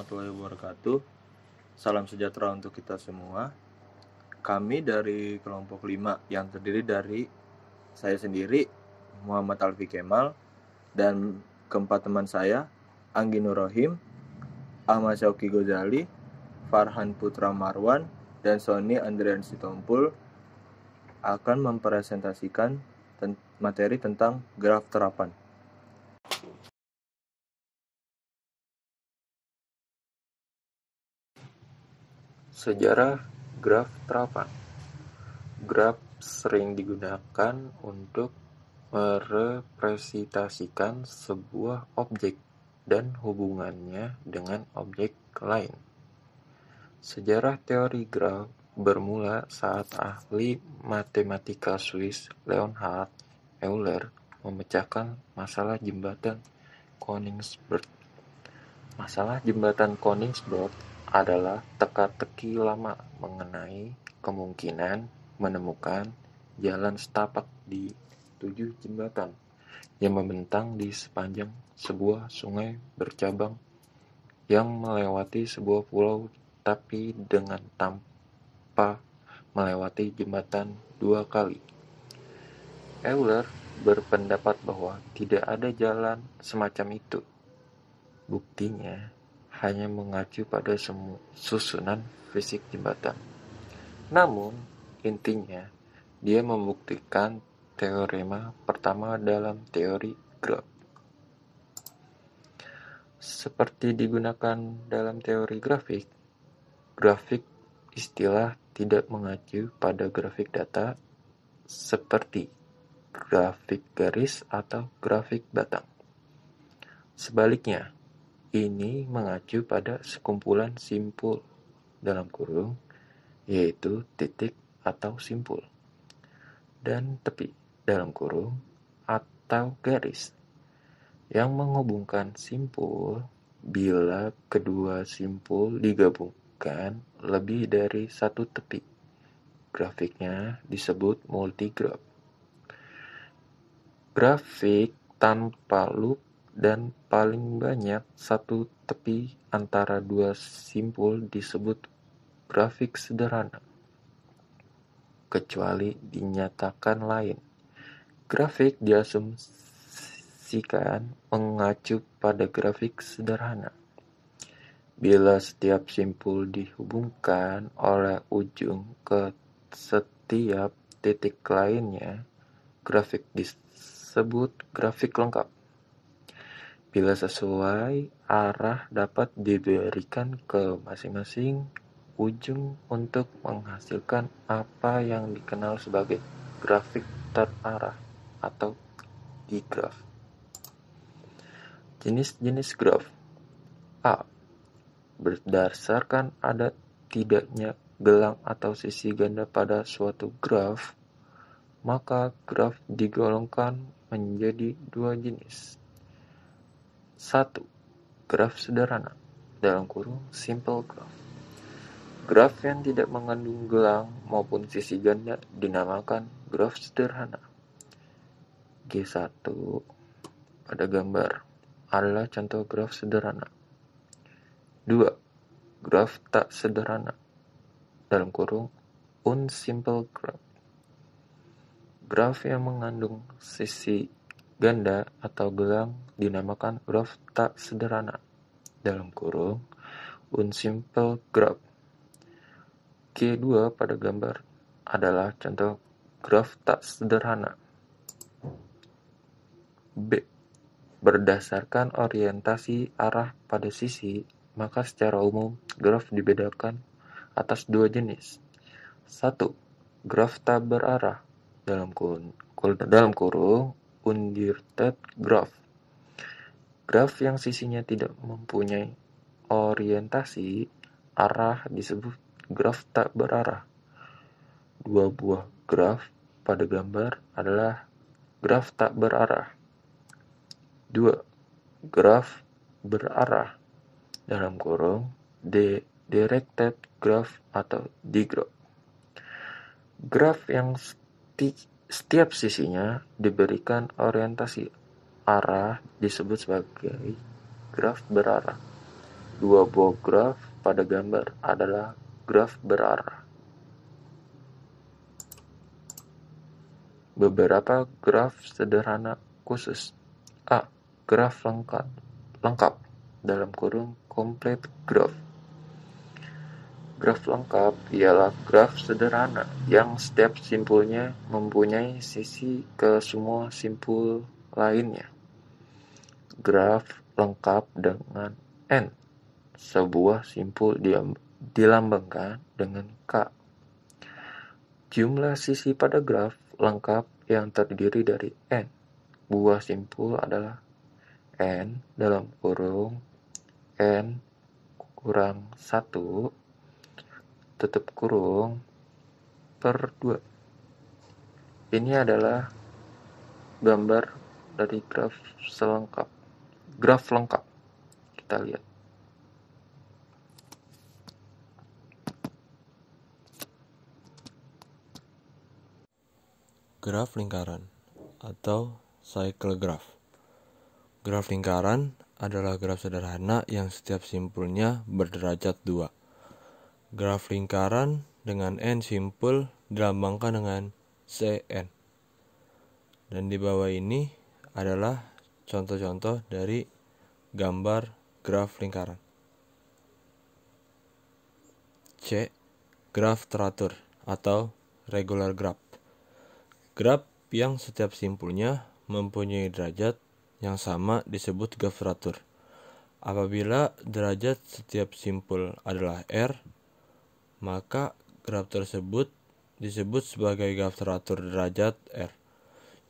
warahmatullahi wabarakatuh. Salam sejahtera untuk kita semua. Kami dari kelompok 5 yang terdiri dari saya sendiri, Muhammad Alfi Kemal, dan keempat teman saya, Anggi Nur Rohim, Ahmad Syauki Gozali, Farhan Putra Marwan, dan Sony Andrian Sitompul akan mempresentasikan materi tentang graf terapan. Sejarah graf terapan. Graf sering digunakan untuk merepresentasikan sebuah objek dan hubungannya dengan objek lain. Sejarah teori graf bermula saat ahli matematika Swiss Leonhard Euler memecahkan masalah jembatan Königsberg. Masalah jembatan Königsberg adalah teka-teki lama mengenai kemungkinan menemukan jalan setapak di 7 jembatan yang membentang di sepanjang sebuah sungai bercabang yang melewati sebuah pulau tapi dengan tanpa melewati jembatan 2 kali. Euler berpendapat bahwa tidak ada jalan semacam itu. Buktinya hanya mengacu pada susunan fisik jembatan. Namun, intinya, dia membuktikan teorema pertama dalam teori graf. Seperti digunakan dalam teori grafik istilah tidak mengacu pada grafik data seperti grafik garis atau grafik batang. Sebaliknya, ini mengacu pada sekumpulan simpul yaitu titik atau simpul, dan tepi atau garis yang menghubungkan simpul. Bila kedua simpul digabungkan lebih dari satu tepi, grafiknya disebut multigraf. Grafik tanpa loop dan paling banyak satu tepi antara dua simpul disebut grafik sederhana, kecuali dinyatakan lain. Grafik diasumsikan mengacu pada grafik sederhana. Bila setiap simpul dihubungkan oleh ujung ke setiap titik lainnya, grafik disebut grafik lengkap. Bila sesuai arah dapat diberikan ke masing-masing ujung untuk menghasilkan apa yang dikenal sebagai grafik terarah atau digraf. Jenis-jenis graf. A. Berdasarkan ada tidaknya gelang atau sisi ganda pada suatu graf, maka graf digolongkan menjadi 2 jenis. 1. Graf sederhana (simple graph). Graf yang tidak mengandung gelang maupun sisi ganda dinamakan graf sederhana. G1 pada gambar adalah contoh graf sederhana. 2. Graf tak sederhana (unsimple graph). Graf yang mengandung sisi ganda atau gelang dinamakan graf tak sederhana (unsimple graph). G2 pada gambar adalah contoh graf tak sederhana. B. Berdasarkan orientasi arah pada sisi, maka secara umum graf dibedakan atas 2 jenis. 1. Graf tak berarah (undirected graph). Graf yang sisinya tidak mempunyai orientasi arah disebut graf tak berarah. 2 buah graf pada gambar adalah graf tak berarah. 2. Graf berarah (directed graph atau digraf). Graf yang setiap sisinya diberikan orientasi arah disebut sebagai graf berarah. dua buah graf pada gambar adalah graf berarah. Beberapa graf sederhana khusus. A. Graf lengkap dalam kurung complete graph. Graf lengkap ialah graf sederhana yang setiap simpulnya mempunyai sisi ke semua simpul lainnya. Graf lengkap dengan N. Sebuah simpul dilambangkan dengan K. Jumlah sisi pada graf lengkap yang terdiri dari N buah simpul adalah N dalam kurung N kurang 1 tutup kurung per 2. Ini adalah gambar dari graf lengkap. Kita lihat. Graf lingkaran atau cycle graph. Graf lingkaran adalah graf sederhana yang setiap simpulnya berderajat 2. Graf lingkaran dengan N simpul dilambangkan dengan Cn. Dan di bawah ini adalah contoh-contoh dari gambar graf lingkaran. C. Graf teratur atau regular graph. Graf yang setiap simpulnya mempunyai derajat yang sama disebut graf teratur. Apabila derajat setiap simpul adalah R, maka graf tersebut disebut sebagai graf teratur derajat R.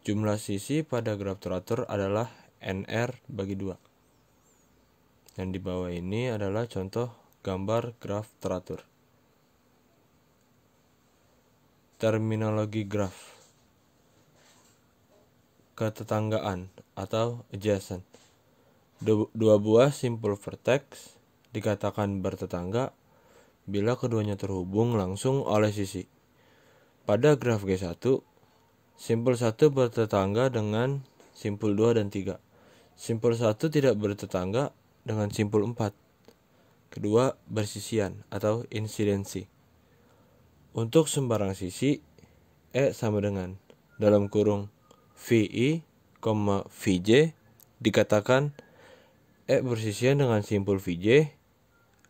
Jumlah sisi pada graf teratur adalah NR bagi 2. Dan di bawah ini adalah contoh gambar graf teratur. Terminologi graf. Ketetanggaan atau adjacent. Dua buah simpul vertex dikatakan bertetangga bila keduanya terhubung langsung oleh sisi. Pada graf G1, simpul 1 bertetangga dengan simpul 2 dan 3. Simpul 1 tidak bertetangga dengan simpul 4. Kedua, bersisian atau insidensi. Untuk sembarang sisi, E sama dengan dalam kurung VI, VJ dikatakan E bersisian dengan simpul VJ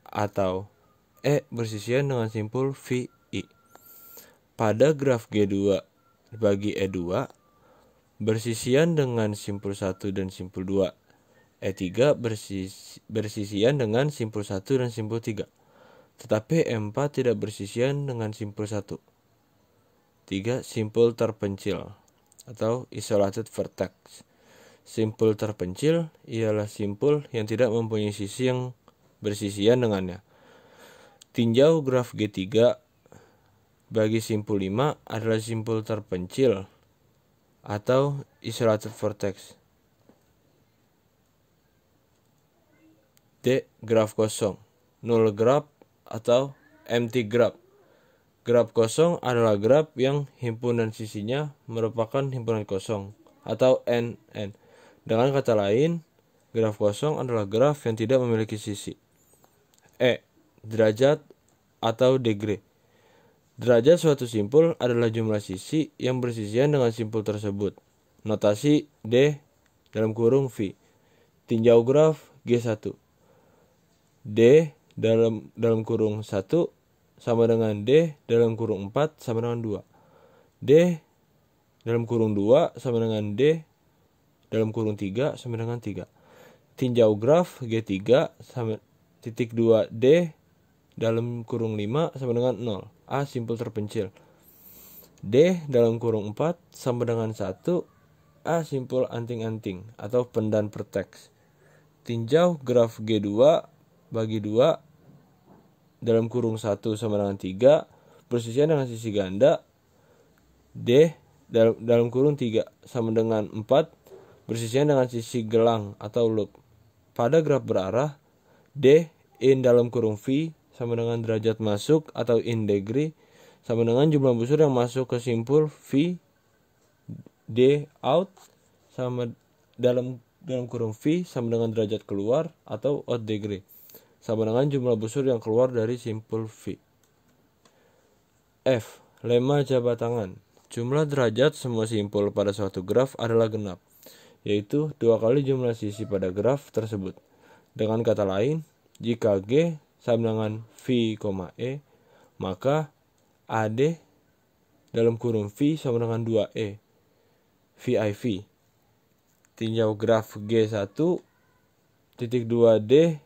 atau E bersisian dengan simpul VI. Pada graf G2 bagi E2, bersisian dengan simpul 1 dan simpul 2. E3 bersisian dengan simpul 1 dan simpul 3. Tetapi E4 tidak bersisian dengan simpul 1. 3. Simpul terpencil atau isolated vertex. Simpul terpencil ialah simpul yang tidak mempunyai sisi yang bersisian dengannya. Tinjau graf G3 bagi simpul 5 adalah simpul terpencil atau isolated vertex. D. Graf kosong, null graph atau empty graph. Graf kosong adalah graf yang himpunan sisinya merupakan himpunan kosong atau NN. Dengan kata lain, graf kosong adalah graf yang tidak memiliki sisi. E. Derajat atau degree. Derajat suatu simpul adalah jumlah sisi yang bersisian dengan simpul tersebut. Notasi D dalam kurung V. Tinjau graf G1. D dalam kurung 1 sama dengan D dalam kurung 4 sama dengan 2. D dalam kurung 2 sama dengan D dalam kurung 3 sama dengan 3. Tinjau graf G3 sama titik 2 D dalam kurung 5 sama dengan 0. A simpul terpencil. D dalam kurung 4 sama dengan 1. A simpul anting-anting atau pendan vertex. Tinjau graf G2 bagi 2 dalam kurung 1 sama dengan 3 bersisian dengan sisi ganda. D dalam kurung 3 sama dengan 4 bersisian dengan sisi gelang atau loop. Pada graf berarah, D in dalam kurung V sama dengan derajat masuk atau in degree sama dengan jumlah busur yang masuk ke simpul V. D out sama dalam kurung V sama dengan derajat keluar atau out degree. sama dengan jumlah busur yang keluar dari simpul V. F. Lemma jabat tangan. Jumlah derajat semua simpul pada suatu graf adalah genap, yaitu 2 kali jumlah sisi pada graf tersebut. Dengan kata lain, jika G sama dengan V, E, maka AD dalam kurung V sama dengan 2E, VIV. Tinjau graf G1 titik 2D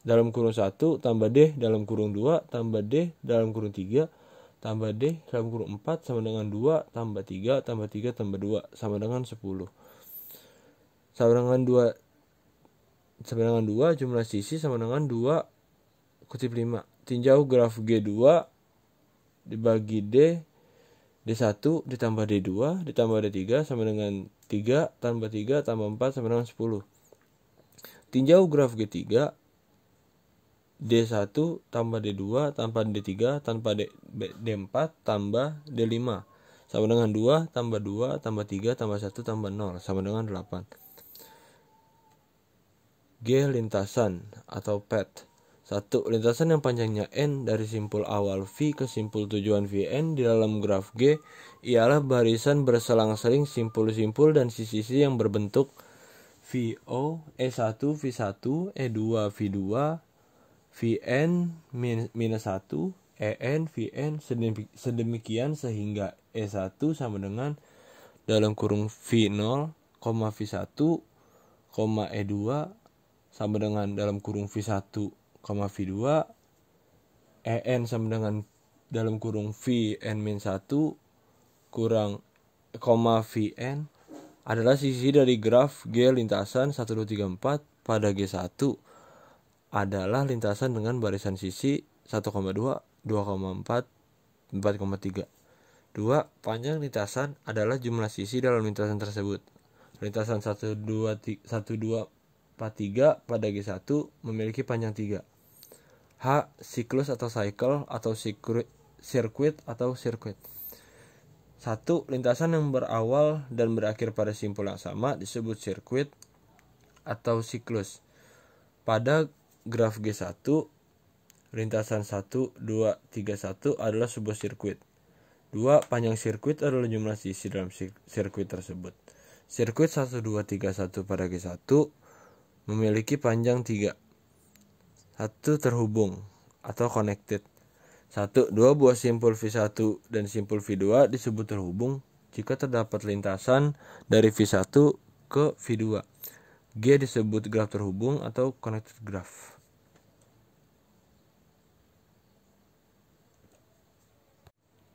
dalam kurung 1 tambah D dalam kurung 2 tambah D dalam kurung 3 tambah D dalam kurung 4 sama dengan 2 tambah 3 tambah 3 tambah 2 sama dengan 10. Sama dengan 2 jumlah sisi sama dengan 2 kutip 5. Tinjau graf G2 dibagi D1 ditambah D2 ditambah D3 sama dengan 3 tambah 3 tambah 4 sama dengan 10. Tinjau graf G3 D1 tambah D2 tambah D3 tambah D4 tambah D5 sama dengan 2 tambah 2 tambah 3 tambah 1 tambah 0 sama dengan 8. G lintasan atau path. 1. Lintasan yang panjangnya N dari simpul awal V ke simpul tujuan Vn di dalam graf G ialah barisan berselang-seling simpul-simpul dan sisi-sisi yang berbentuk VO, E1, V1, E2, V2, Vn minus 1, En, Vn sedemikian sehingga E1 sama dengan dalam kurung V0, V1, E2 sama dengan dalam kurung V1, V2, En sama dengan dalam kurung Vn-1 kurang, Vn adalah sisi dari graf G lintasan 1, 2, 3, 4 pada G1 adalah lintasan dengan barisan sisi 1,2, 2,4, 4,3. 2. Panjang lintasan adalah jumlah sisi dalam lintasan tersebut. Lintasan 1, 2, 4, 3 pada G1 memiliki panjang 3. H. Siklus atau cycle atau sirkuit atau sirkuit. 1. Lintasan yang berawal dan berakhir pada simpul yang sama disebut sirkuit atau siklus. Pada graf G1, lintasan 1, 2, 3, 1 adalah sebuah sirkuit. 2. Panjang sirkuit adalah jumlah sisi dalam sirkuit tersebut. Sirkuit 1, 2, 3, 1 pada G1 memiliki panjang 3. 1. Terhubung atau connected. 1. Dua buah simpul V1 dan simpul V2 disebut terhubung jika terdapat lintasan dari V1 ke V2. G disebut graf terhubung atau connected graph.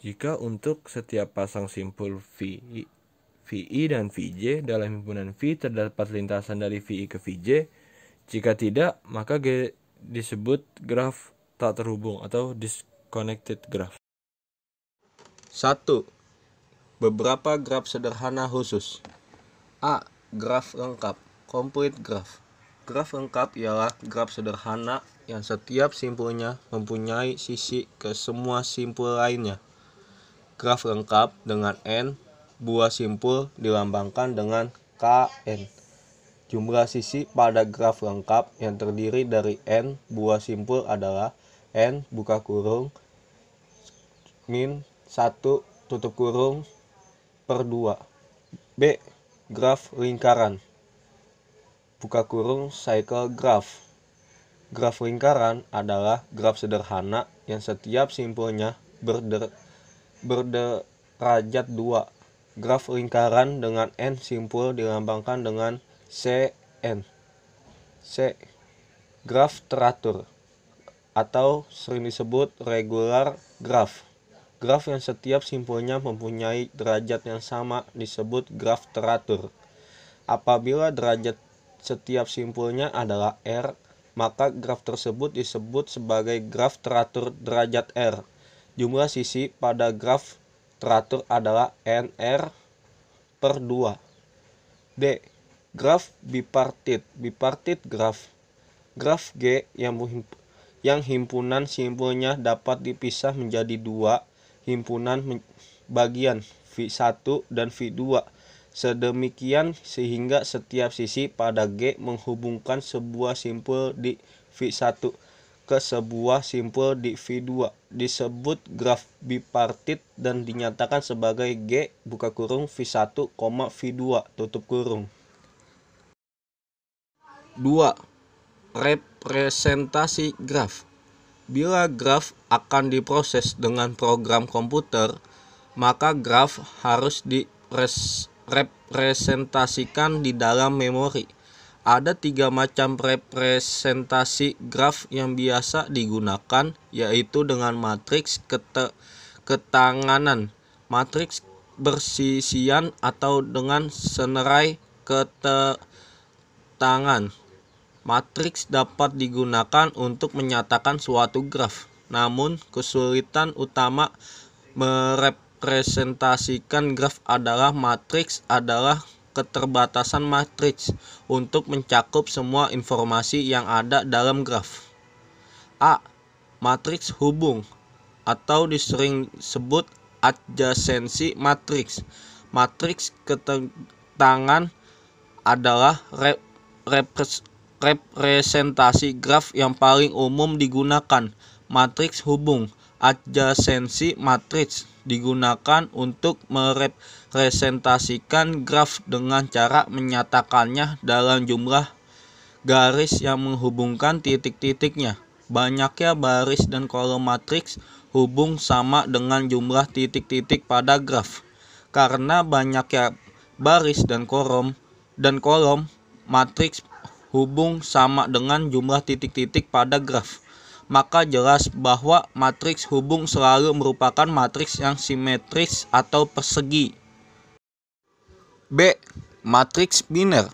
Jika untuk setiap pasang simpul VI dan VJ dalam himpunan V terdapat lintasan dari VI ke VJ, jika tidak, maka G disebut graf tak terhubung atau disconnected graph. 1. Beberapa graf sederhana khusus. A. Graf lengkap, complete graph. Graf lengkap ialah graf sederhana yang setiap simpulnya mempunyai sisi ke semua simpul lainnya. Graf lengkap dengan N buah simpul dilambangkan dengan Kn. Jumlah sisi pada graf lengkap yang terdiri dari N buah simpul adalah N buka kurung min 1 tutup kurung per 2. B. Graf lingkaran buka kurung cycle graph. Graf lingkaran adalah graf sederhana yang setiap simpulnya berderajat 2. Graf lingkaran dengan N simpul dilambangkan dengan Cn. C. Graf teratur atau sering disebut regular graph. Graf yang setiap simpulnya mempunyai derajat yang sama disebut graf teratur. Apabila derajat setiap simpulnya adalah R, maka graf tersebut disebut sebagai graf teratur derajat R. Jumlah sisi pada graf teratur adalah NR per 2. D. Graf bipartit graf. Graf G yang himpunan simpulnya dapat dipisah menjadi 2 himpunan bagian V1 dan V2 sedemikian sehingga setiap sisi pada G menghubungkan sebuah simpul di V1 ke sebuah simpul di V2 disebut graf bipartit dan dinyatakan sebagai G buka kurung V1, V2 tutup kurung. 2. Representasi graf. Bila graf akan diproses dengan program komputer, maka graf harus direpresentasikan di dalam memori. Ada 3 macam representasi graf yang biasa digunakan, yaitu dengan matriks ketanganan, matriks bersisian, atau dengan senerai ketangan. Matriks dapat digunakan untuk menyatakan suatu graf, namun kesulitan utama merepresentasikan graf adalah matriks adalah keterbatasan matriks untuk mencakup semua informasi yang ada dalam graf. A. Matriks hubung atau disering sebut adjasensi matriks. Matriks ketangan adalah representasi graf yang paling umum digunakan. Matriks hubung adjasensi matriks digunakan untuk merepresentasikan graf dengan cara menyatakannya dalam jumlah garis yang menghubungkan titik-titiknya. Banyaknya baris dan kolom matriks hubung sama dengan jumlah titik-titik pada graf. Karena banyaknya baris dan kolom matriks hubung sama dengan jumlah titik-titik pada graf, maka jelas bahwa matriks hubung selalu merupakan matriks yang simetris atau persegi. B. Matriks biner.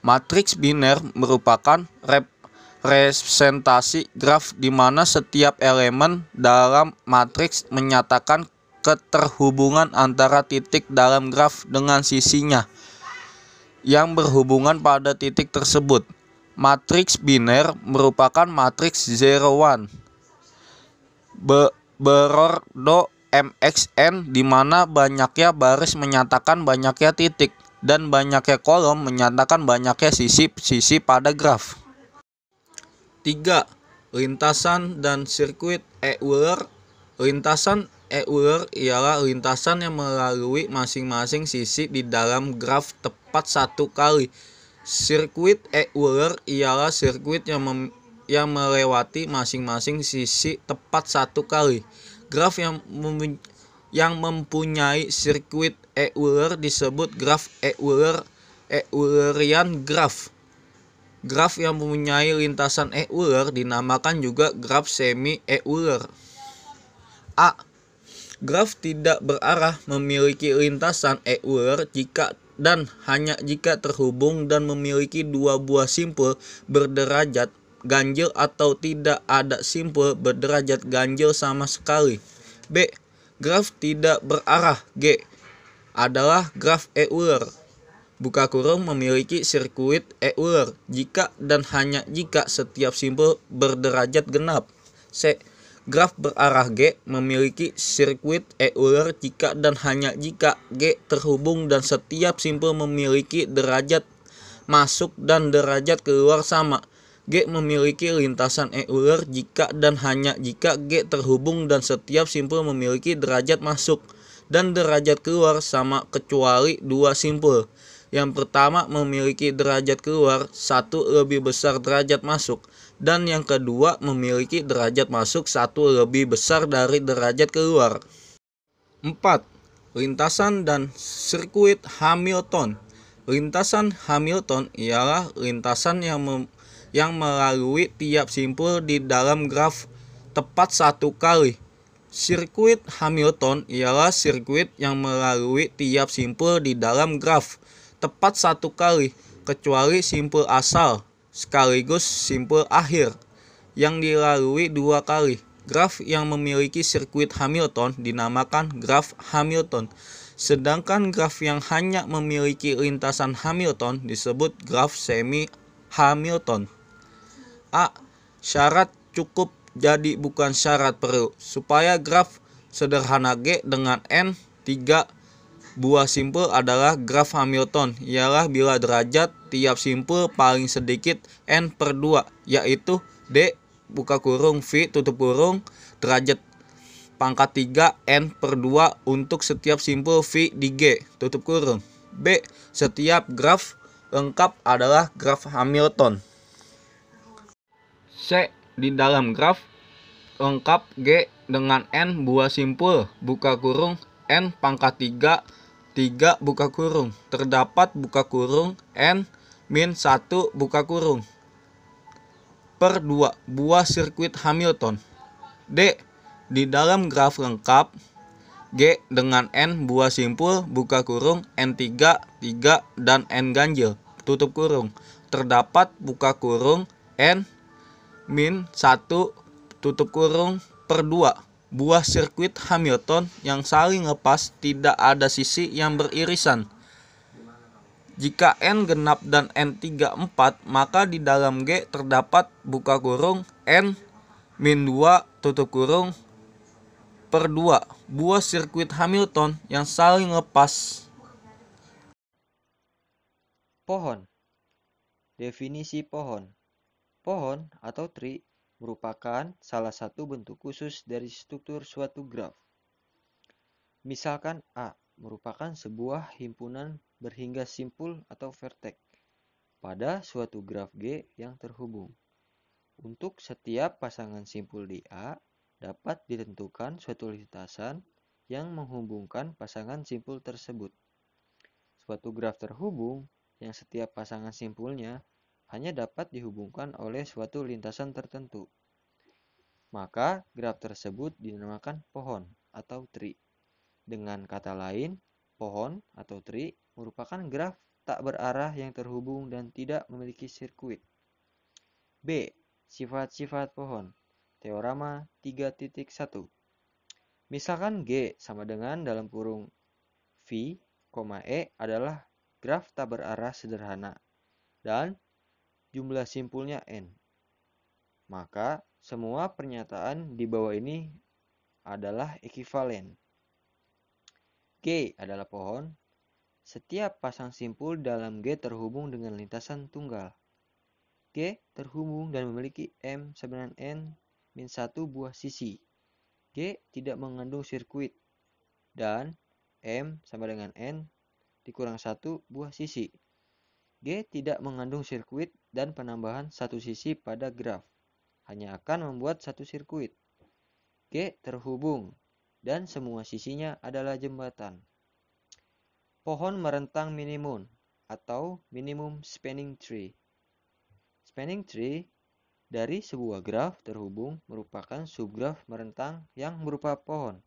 Matriks biner merupakan representasi graf di mana setiap elemen dalam matriks menyatakan keterhubungan antara titik dalam graf dengan sisinya yang berhubungan pada titik tersebut. Matriks biner merupakan matriks 0-1 berordo MXN di mana banyaknya baris menyatakan banyaknya titik dan banyaknya kolom menyatakan banyaknya sisi pada graf. 3. Lintasan dan sirkuit Euler. Lintasan Euler ialah lintasan yang melalui masing-masing sisi di dalam graf tepat satu kali. Sirkuit Euler ialah sirkuit yang melewati masing-masing sisi tepat satu kali. Graf yang mempunyai sirkuit Euler disebut graf Eulerian graf. Graf yang mempunyai lintasan Euler dinamakan juga graf semi-Euler. A. Graf tidak berarah memiliki lintasan Euler jika dan hanya jika terhubung dan memiliki 2 buah simpul berderajat ganjil atau tidak ada simpul berderajat ganjil sama sekali. B. Graf tidak berarah G adalah graf Euler buka kurung memiliki sirkuit Euler jika dan hanya jika setiap simpul berderajat genap. C. Graf berarah G memiliki sirkuit Euler jika dan hanya jika G terhubung dan setiap simpul memiliki derajat masuk dan derajat keluar sama. G memiliki lintasan Euler jika dan hanya jika G terhubung dan setiap simpul memiliki derajat masuk dan derajat keluar sama kecuali 2 simpul. Yang pertama memiliki derajat keluar 1 lebih besar derajat masuk, dan yang kedua memiliki derajat masuk 1 lebih besar dari derajat keluar. 4. Lintasan dan sirkuit Hamilton. Lintasan Hamilton ialah lintasan yang melalui tiap simpul di dalam graf tepat satu kali. Sirkuit Hamilton ialah sirkuit yang melalui tiap simpul di dalam graf tepat satu kali, kecuali simpul asal sekaligus simpul akhir yang dilalui 2 kali. Graf yang memiliki sirkuit Hamilton dinamakan graf Hamilton, sedangkan graf yang hanya memiliki lintasan Hamilton disebut graf semi-Hamilton. A. Syarat cukup jadi bukan syarat perlu. Supaya graf sederhana G dengan N 3 buah simpul adalah graf Hamilton, ialah bila derajat tiap simpul paling sedikit N/2, yaitu D buka kurung V tutup kurung derajat pangkat 3 N per 2 untuk setiap simpul V di G tutup kurung. B. Setiap graf lengkap adalah graf Hamilton. C. Di dalam graf lengkap G dengan N buah simpul buka kurung N pangkat 3 buka kurung terdapat buka kurung N min 1 buka kurung per 2 buah sirkuit Hamilton. D. Di dalam graf lengkap G dengan N buah simpul buka kurung N3 3 dan N ganjil tutup kurung terdapat buka kurung N min 1 tutup kurung per 2 buah sirkuit Hamilton yang saling lepas tidak ada sisi yang beririsan. Jika N genap dan N3 4, maka di dalam G terdapat buka kurung N min 2 tutup kurung per 2 buah sirkuit Hamilton yang saling lepas. Pohon. Definisi pohon. Pohon atau tree merupakan salah satu bentuk khusus dari struktur suatu graf. Misalkan A merupakan sebuah himpunan berhingga simpul atau vertex pada suatu graf G yang terhubung. Untuk setiap pasangan simpul di A, dapat ditentukan suatu lintasan yang menghubungkan pasangan simpul tersebut. Suatu graf terhubung yang setiap pasangan simpulnya hanya dapat dihubungkan oleh suatu lintasan tertentu. Maka graf tersebut dinamakan pohon atau tree. Dengan kata lain, pohon atau tree merupakan graf tak berarah yang terhubung dan tidak memiliki sirkuit. B. Sifat-sifat pohon. Teorema 3.1. Misalkan G sama dengan dalam kurung V, E adalah graf tak berarah sederhana dan jumlah simpulnya N. Maka semua pernyataan di bawah ini adalah ekivalen. G adalah pohon. Setiap pasang simpul dalam G terhubung dengan lintasan tunggal. G terhubung dan memiliki M sama dengan N min 1 buah sisi. G tidak mengandung sirkuit. Dan M sama dengan N dikurang 1 buah sisi. G tidak mengandung sirkuit dan penambahan satu sisi pada graf hanya akan membuat satu sirkuit. G terhubung dan semua sisinya adalah jembatan. Pohon merentang minimum atau minimum spanning tree. Spanning tree dari sebuah graf terhubung merupakan subgraf merentang yang berupa pohon.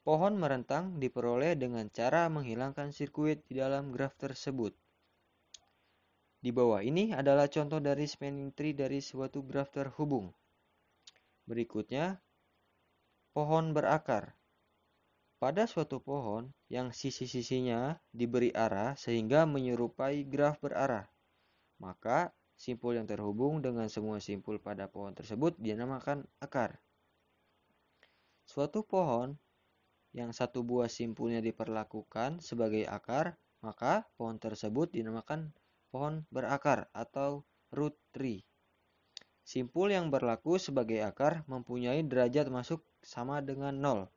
Pohon merentang diperoleh dengan cara menghilangkan sirkuit di dalam graf tersebut. Di bawah ini adalah contoh dari spanning tree dari suatu graf terhubung. Berikutnya, pohon berakar. Pada suatu pohon yang sisi-sisinya diberi arah sehingga menyerupai graf berarah, maka simpul yang terhubung dengan semua simpul pada pohon tersebut dinamakan akar. Suatu pohon yang satu buah simpulnya diperlakukan sebagai akar, maka pohon tersebut dinamakan pohon berakar atau root tree. Simpul yang berlaku sebagai akar mempunyai derajat masuk sama dengan 0.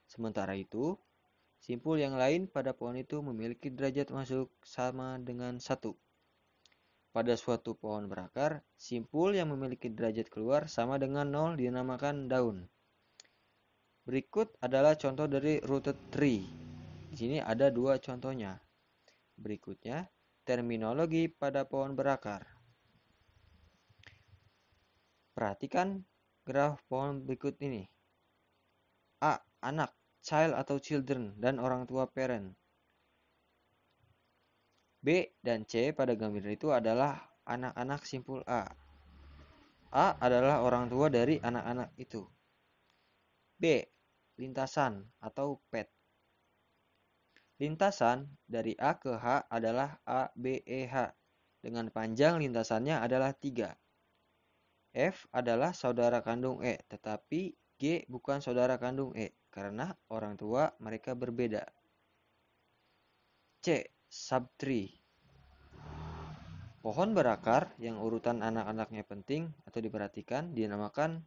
Sementara itu, simpul yang lain pada pohon itu memiliki derajat masuk sama dengan 1. Pada suatu pohon berakar, simpul yang memiliki derajat keluar sama dengan 0 dinamakan daun. Berikut adalah contoh dari rooted tree. Di sini ada 2 contohnya. Berikutnya, terminologi pada pohon berakar. Perhatikan graf pohon berikut ini. A. Anak, child atau children, dan orang tua parent. B dan C pada gambar itu adalah anak-anak simpul A. A adalah orang tua dari anak-anak itu. B. Lintasan atau pet. Lintasan dari A ke H adalah A, B, E, H. Dengan panjang lintasannya adalah 3. F adalah saudara kandung E, tetapi G bukan saudara kandung E karena orang tua mereka berbeda. C. Subtree. Pohon berakar yang urutan anak-anaknya penting atau diperhatikan dinamakan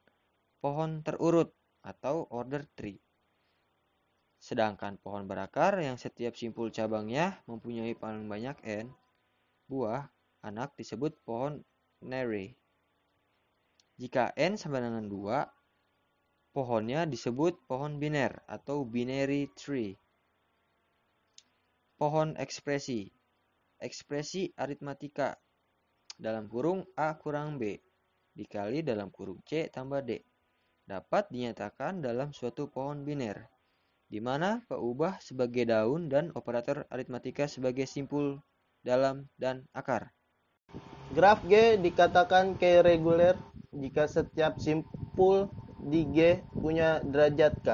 pohon terurut atau order tree. Sedangkan pohon berakar yang setiap simpul cabangnya mempunyai paling banyak N buah anak disebut pohon nere. Jika N sama dengan 2, pohonnya disebut pohon biner atau binary tree. Pohon ekspresi. Ekspresi aritmatika dalam kurung A kurang B dikali dalam kurung C tambah D dapat dinyatakan dalam suatu pohon biner, di mana peubah sebagai daun dan operator aritmatika sebagai simpul dalam dan akar. Graf G dikatakan K-reguler jika setiap simpul di G punya derajat K.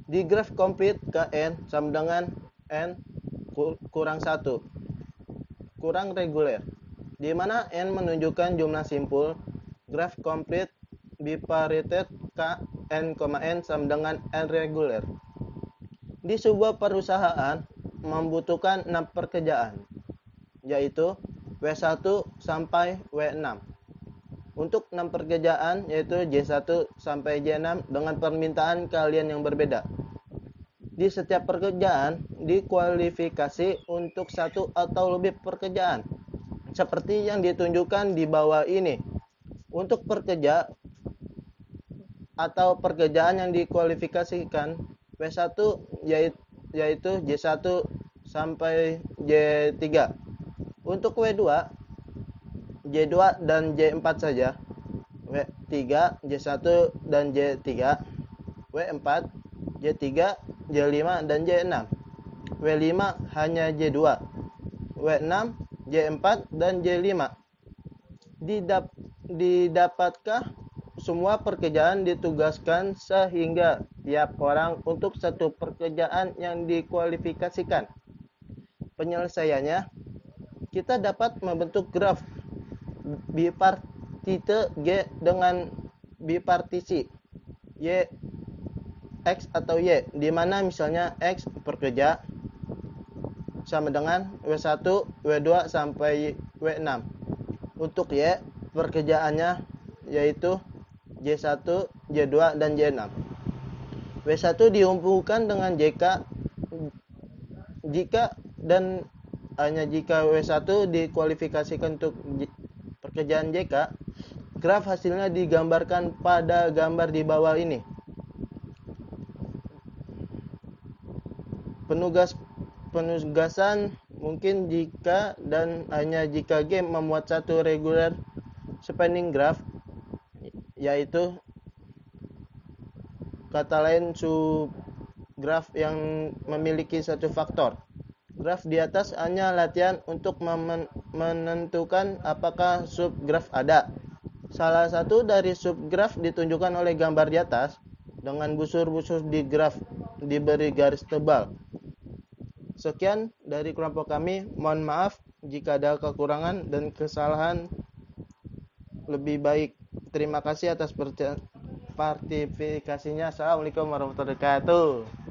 Di graf komplit Kn sama dengan N kurang 1 kurang reguler, di mana N menunjukkan jumlah simpul. Graf komplit biparitet K N, N sama dengan N reguler. Di sebuah perusahaan membutuhkan 6 pekerjaan, yaitu W1 sampai W6. Untuk 6 pekerjaan yaitu J1 sampai J6 dengan permintaan kalian yang berbeda. Di setiap pekerjaan dikualifikasi untuk 1 atau lebih pekerjaan, seperti yang ditunjukkan di bawah ini. Untuk pekerja atau pekerjaan yang dikualifikasikan W1 yaitu J1 sampai J3. Untuk W2, J2 dan J4 saja. W3, J1 dan J3. W4, J3, J5 dan J6. W5 hanya J2. W6, J4 dan J5. Didapatkah semua pekerjaan ditugaskan sehingga tiap orang untuk satu pekerjaan yang dikualifikasikan? Penyelesaiannya, kita dapat membentuk graf bipartite G dengan bipartisi Y X atau Y, di mana misalnya X pekerja sama dengan W1, W2 sampai W6. Untuk Y, pekerjaannya yaitu J1, J2, dan J6. W1 dihubungkan dengan JK jika dan hanya jika W1 dikualifikasikan untuk pekerjaan JK. Graf hasilnya digambarkan pada gambar di bawah ini. Penugasan mungkin jika dan hanya jika G memuat satu regular spanning graph, yaitu kata lain subgraf yang memiliki satu faktor. Graf di atas hanya latihan untuk menentukan apakah subgraf ada. Salah satu dari subgraf ditunjukkan oleh gambar di atas dengan busur-busur di graf diberi garis tebal. Sekian dari kelompok kami. Mohon maaf jika ada kekurangan dan kesalahan lebih baik. Terima kasih atas partisipasinya. Assalamualaikum warahmatullahi wabarakatuh.